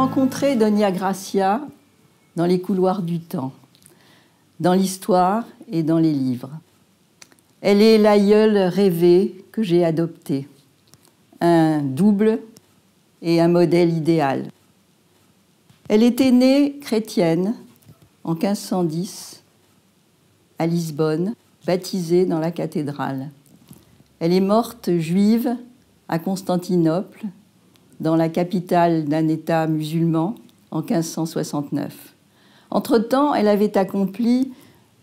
rencontré Doña Gracia dans les couloirs du temps, dans l'histoire et dans les livres. Elle est l'aïeule rêvée que j'ai adoptée, un double et un modèle idéal. Elle était née chrétienne en 1510 à Lisbonne, baptisée dans la cathédrale. Elle est morte juive à Constantinople, dans la capitale d'un État musulman, en 1569. Entre-temps, elle avait accompli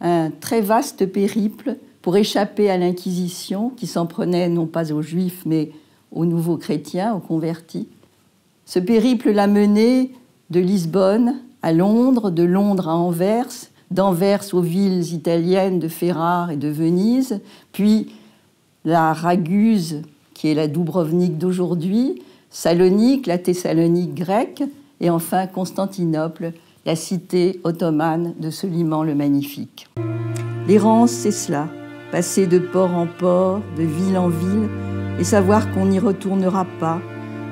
un très vaste périple pour échapper à l'Inquisition, qui s'en prenait non pas aux Juifs, mais aux nouveaux chrétiens, aux convertis. Ce périple l'a menée de Lisbonne à Londres, de Londres à Anvers, d'Anvers aux villes italiennes de Ferrare et de Venise, puis la Raguse, qui est la Dubrovnik d'aujourd'hui, Salonique, la Thessalonique grecque, et enfin Constantinople, la cité ottomane de Soliman le Magnifique. L'errance, c'est cela, passer de port en port, de ville en ville, et savoir qu'on n'y retournera pas,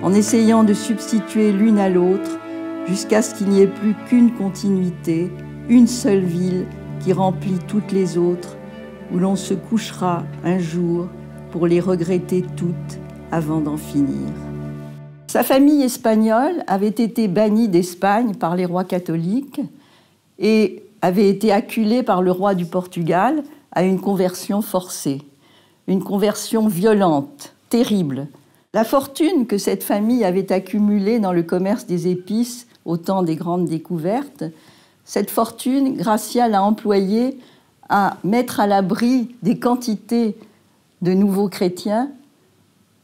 en essayant de substituer l'une à l'autre, jusqu'à ce qu'il n'y ait plus qu'une continuité, une seule ville qui remplit toutes les autres, où l'on se couchera un jour pour les regretter toutes avant d'en finir. Sa famille espagnole avait été bannie d'Espagne par les rois catholiques et avait été acculée par le roi du Portugal à une conversion forcée, une conversion violente, terrible. La fortune que cette famille avait accumulée dans le commerce des épices au temps des grandes découvertes, cette fortune, Gracia l'a employée à mettre à l'abri des quantités de nouveaux chrétiens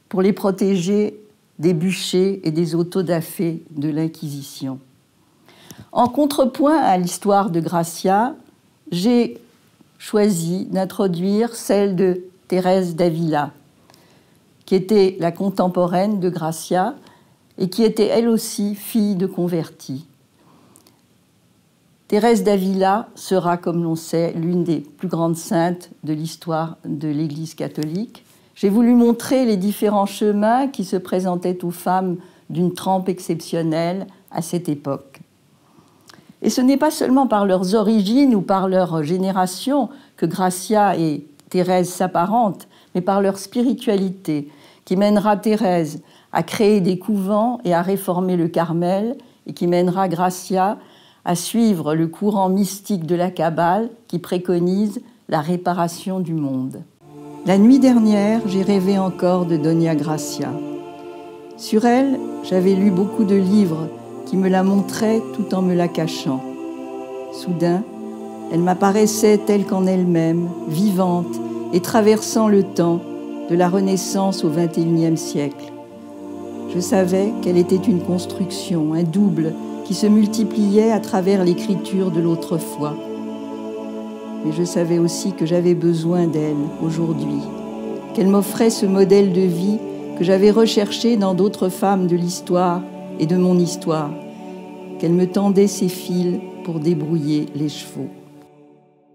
pour les protéger des bûchers et des autodafés de l'Inquisition. En contrepoint à l'histoire de Gracia, j'ai choisi d'introduire celle de Thérèse d'Avila, qui était la contemporaine de Gracia et qui était elle aussi fille de convertis. Thérèse d'Avila sera, comme l'on sait, l'une des plus grandes saintes de l'histoire de l'Église catholique. J'ai voulu montrer les différents chemins qui se présentaient aux femmes d'une trempe exceptionnelle à cette époque. Et ce n'est pas seulement par leurs origines ou par leur génération que Gracia et Thérèse s'apparentent, mais par leur spiritualité, qui mènera Thérèse à créer des couvents et à réformer le Carmel, et qui mènera Gracia à suivre le courant mystique de la Kabbale qui préconise la réparation du monde. La nuit dernière, j'ai rêvé encore de Doña Gracia. Sur elle, j'avais lu beaucoup de livres qui me la montraient tout en me la cachant. Soudain, elle m'apparaissait telle qu'en elle-même, vivante et traversant le temps, de la Renaissance au XXIe siècle. Je savais qu'elle était une construction, un double, qui se multipliait à travers l'écriture de l'autrefois. Mais je savais aussi que j'avais besoin d'elle aujourd'hui, qu'elle m'offrait ce modèle de vie que j'avais recherché dans d'autres femmes de l'histoire et de mon histoire, qu'elle me tendait ses fils pour débrouiller les chevaux.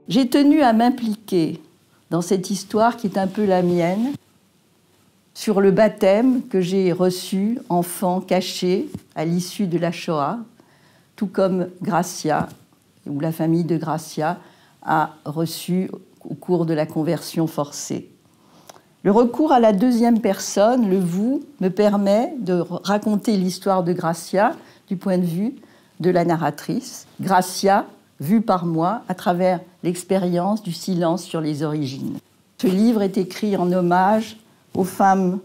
J'ai tenu à m'impliquer dans cette histoire qui est un peu la mienne, sur le baptême que j'ai reçu, enfant caché, à l'issue de la Shoah, tout comme Gracia, ou la famille de Gracia, a reçu au cours de la conversion forcée. Le recours à la deuxième personne, le vous, me permet de raconter l'histoire de Gracia du point de vue de la narratrice. Gracia, vue par moi à travers l'expérience du silence sur les origines. Ce livre est écrit en hommage aux femmes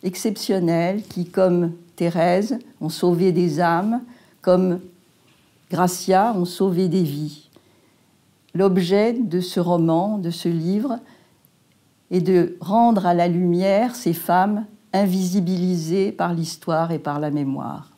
exceptionnelles qui, comme Thérèse, ont sauvé des âmes, comme Gracia, ont sauvé des vies. L'objet de ce roman, de ce livre, est de rendre à la lumière ces femmes invisibilisées par l'histoire et par la mémoire.